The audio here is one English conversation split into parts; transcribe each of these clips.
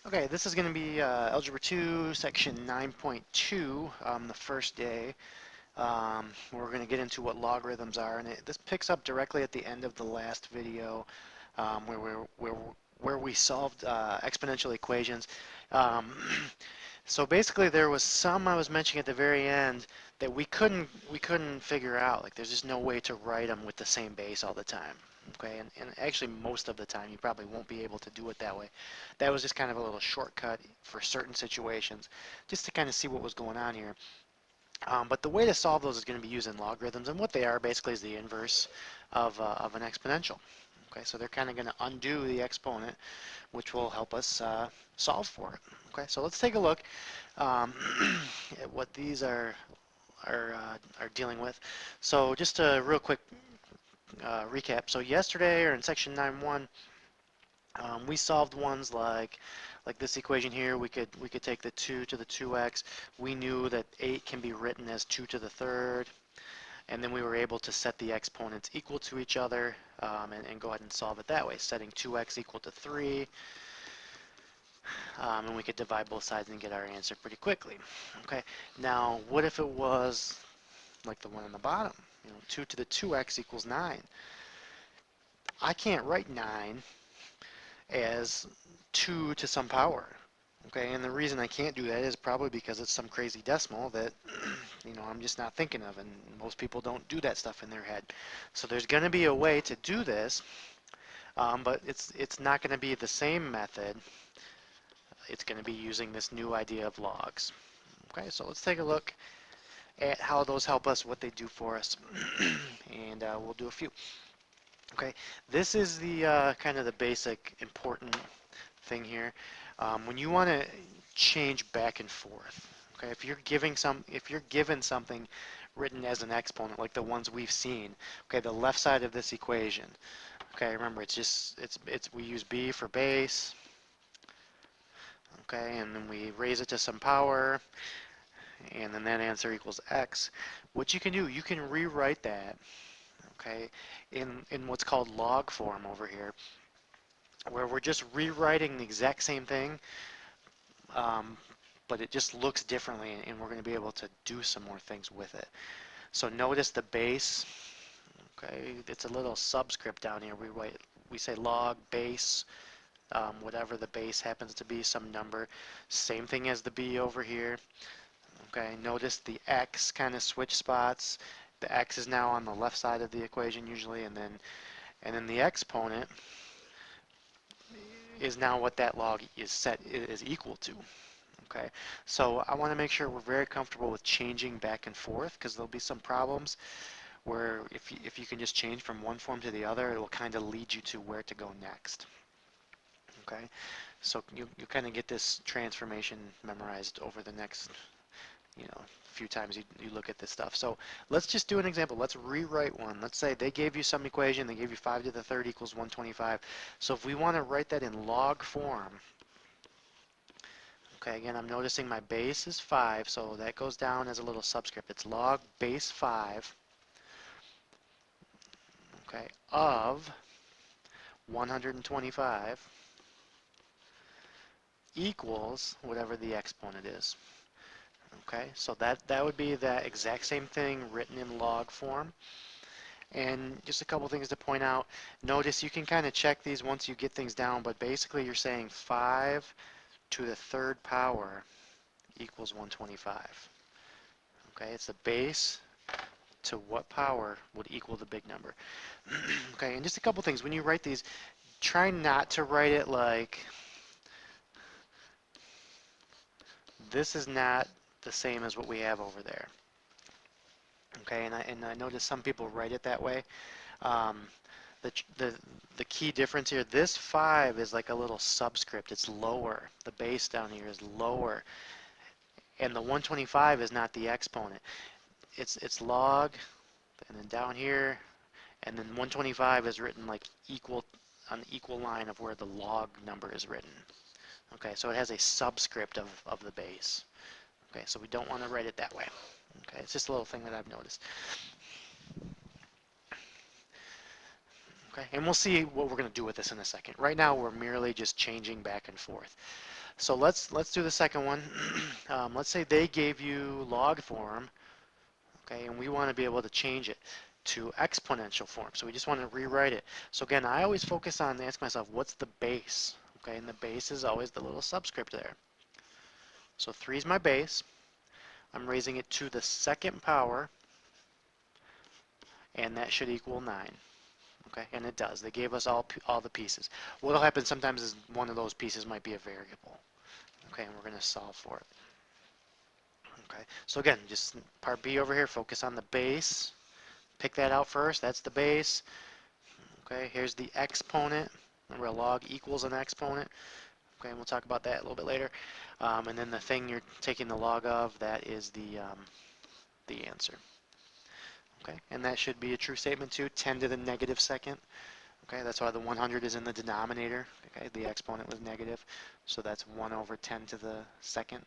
Okay, this is going to be Algebra 2, Section 9.2, the first day. We're going to get into what logarithms are, and this picks up directly at the end of the last video where we solved exponential equations. Um, so basically, there was some I was mentioning at the very end that we couldn't figure out. Like, there's just no way to write them with the same base all the time. Okay, and actually most of the time you probably won't be able to do it that way. That was just kind of a little shortcut for certain situations, just to kind of see what was going on here. But the way to solve those is going to be using logarithms, and what they are basically is the inverse of an exponential. Okay, so they're kind of going to undo the exponent, which will help us solve for it. Okay, so let's take a look at what these are dealing with. So just a real quick recap. So yesterday, or in section 9.1, we solved ones like this equation here. We could take the 2 to the 2x. We knew that 8 can be written as 2 to the third, and then we were able to set the exponents equal to each other and go ahead and solve it that way, setting 2x equal to 3, and we could divide both sides and get our answer pretty quickly. Okay, now what if it was like the one on the bottom? 2 to the 2x equals 9. I can't write 9 as 2 to some power. Okay, and the reason I can't do that is probably because it's some crazy decimal that I'm just not thinking of, and most people don't do that stuff in their head. So there's going to be a way to do this, but it's not going to be the same method. It's going to be using this new idea of logs. Okay, so let's take a look at how those help us, what they do for us, and we'll do a few. Okay, this is the kind of the basic important thing here. When you want to change back and forth, okay, if you're given something written as an exponent like the ones we've seen, okay, the left side of this equation, okay, remember it's we use b for base, okay, and then we raise it to some power, and then that answer equals x. What you can do, you can rewrite that, okay, in what's called log form over here, where we're just rewriting the exact same thing, um, but it just looks differently, and we're going to be able to do some more things with it. So notice the base, okay, it's a little subscript down here. We say log base, whatever the base happens to be, some number. Same thing as the b over here. Okay, notice the x kind of switch spots. The x is now on the left side of the equation usually, and then the exponent is now what that log is equal to. Okay, so I want to make sure we're very comfortable with changing back and forth, because there'll be some problems where if you can just change from one form to the other, it will kind of lead you to where to go next. Okay, so you kind of get this transformation memorized over the next few times you look at this stuff. So let's just do an example. Let's rewrite one. Let's say they gave you some equation. They gave you 5 to the third equals 125. So if we want to write that in log form, okay, again, I'm noticing my base is 5, so that goes down as a little subscript. It's log base 5, okay, of 125 equals whatever the exponent is. Okay, so that would be that exact same thing written in log form. And just a couple things to point out. Notice you can kind of check these once you get things down, but basically you're saying 5 to the third power equals 125. Okay, it's the base to what power would equal the big number. Okay, and just a couple things. When you write these, try not to write it like this is not the same as what we have over there. Okay, and I notice some people write it that way. Um, the, the, the key difference here, this 5 is like a little subscript. It's lower. The base down here is lower. And the 125 is not the exponent. It's log, and then down here, and then 125 is written like equal on the equal line of where the log number is written. Okay, so it has a subscript of the base. Okay, so we don't want to write it that way. Okay, it's just a little thing that I've noticed. Okay, and we'll see what we're going to do with this in a second. Right now, we're merely just changing back and forth. So let's do the second one. Let's say they gave you log form, okay, and we want to be able to change it to exponential form. So we just want to rewrite it. So again, I always focus on ask myself, what's the base? Okay, and the base is always the little subscript there. So 3 is my base. I'm raising it to the second power, and that should equal 9. Okay, and it does. They gave us all the pieces. What'll happen sometimes is one of those pieces might be a variable. Okay, and we're going to solve for it. Okay, so again, just part B over here, focus on the base. Pick that out first. That's the base. Okay, here's the exponent. Remember, a log equals an exponent. Okay, and we'll talk about that a little bit later. And then the thing you're taking the log of, that is the answer. Okay, and that should be a true statement too, 10 to the negative second. Okay, that's why the 100 is in the denominator. Okay, the exponent was negative, so that's 1 over 10 to the second.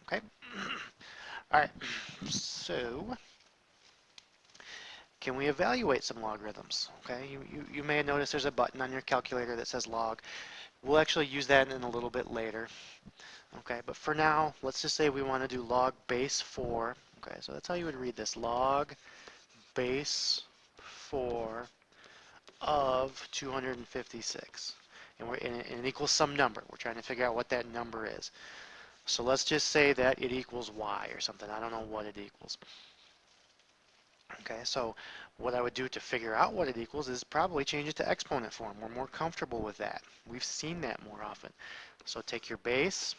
Okay, all right, so can we evaluate some logarithms? Okay, you may have noticed there's a button on your calculator that says log. We'll actually use that in a little bit later. Okay, but for now, let's just say we want to do log base 4. Okay, so that's how you would read this, log base 4 of 256. And it equals some number. We're trying to figure out what that number is. So let's just say that it equals y or something. I don't know what it equals. Okay, so what I would do to figure out what it equals is probably change it to exponent form. We're more comfortable with that. We've seen that more often. So take your base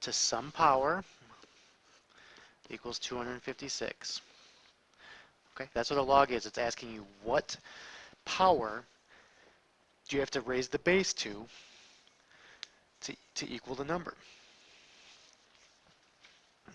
to some power equals 256. Okay, that's what a log is. It's asking you what power do you have to raise the base to equal the number.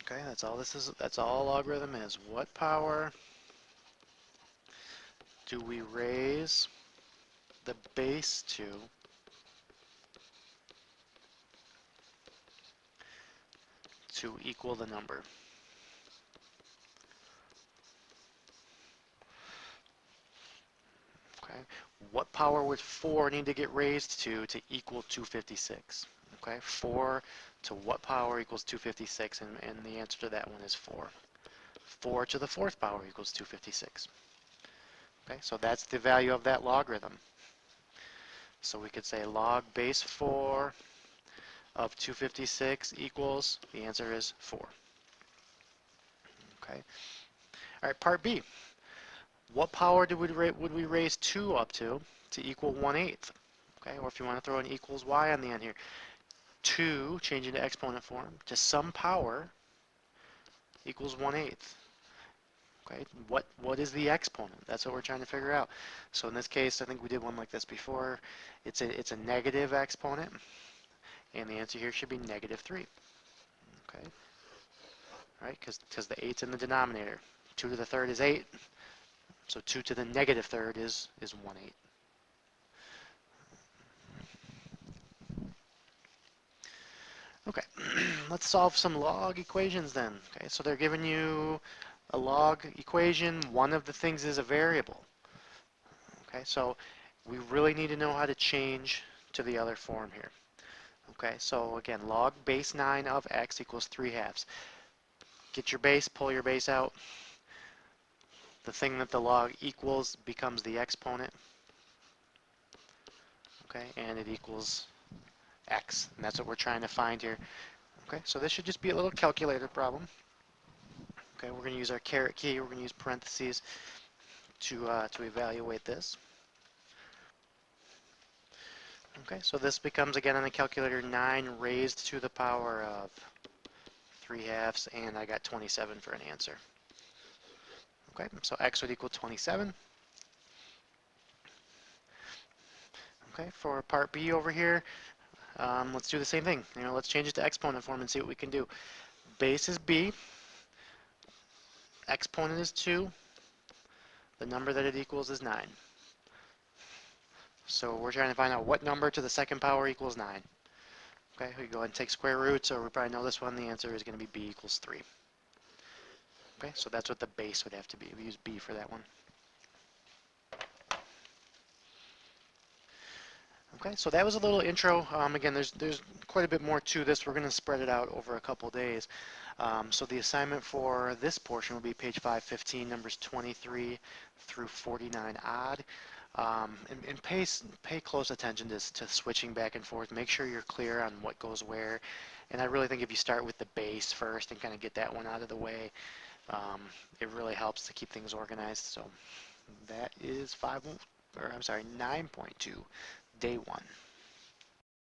Okay, that's all this is. That's all a logarithm is. What power do we raise the base to equal the number? Okay, what power would 4 need to get raised to equal 256? Okay, 4 to what power equals 256? And the answer to that one is 4. 4 to the 4th power equals 256. Okay, so that's the value of that logarithm. So we could say log base 4 of 256 equals, the answer is 4. Okay. All right, part B. What power would we raise 2 up to equal 1/8? Okay, or if you want to throw an equals y on the end here. 2, change into exponent form, to some power equals 1/8. Okay, what is the exponent? That's what we're trying to figure out. So in this case, I think we did one like this before. It's a negative exponent, and the answer here should be -3. Okay, all right, because the 8's in the denominator. 2 to the third is 8, so 2 to the negative third is 1/8. Okay, let's solve some log equations then. Okay, so they're giving you a log equation. One of the things is a variable. Okay, so we really need to know how to change to the other form here. Okay, so again, log base 9 of x equals 3/2. Get your base, pull your base out. The thing that the log equals becomes the exponent. Okay, and it equals x, and that's what we're trying to find here. Okay, so this should just be a little calculator problem. Okay, we're going to use our caret key. We're going to use parentheses to evaluate this. Okay, so this becomes, again on the calculator, 9 raised to the power of 3/2, and I got 27 for an answer. Okay, so x would equal 27. Okay, for part B over here, let's do the same thing. Let's change it to exponent form and see what we can do. Base is b, exponent is 2, the number that it equals is 9. So we're trying to find out what number to the second power equals 9. Okay, we go ahead and take square roots, or we probably know this one. The answer is going to be b equals 3. Okay, so that's what the base would have to be. We use b for that one. Okay, so that was a little intro. Again, there's quite a bit more to this. We're going to spread it out over a couple days. So the assignment for this portion will be page 515, numbers 23 through 49 odd. And pay close attention to switching back and forth. Make sure you're clear on what goes where. And I really think if you start with the base first and kind of get that one out of the way, um, it really helps to keep things organized. So that is 9.2, day 1.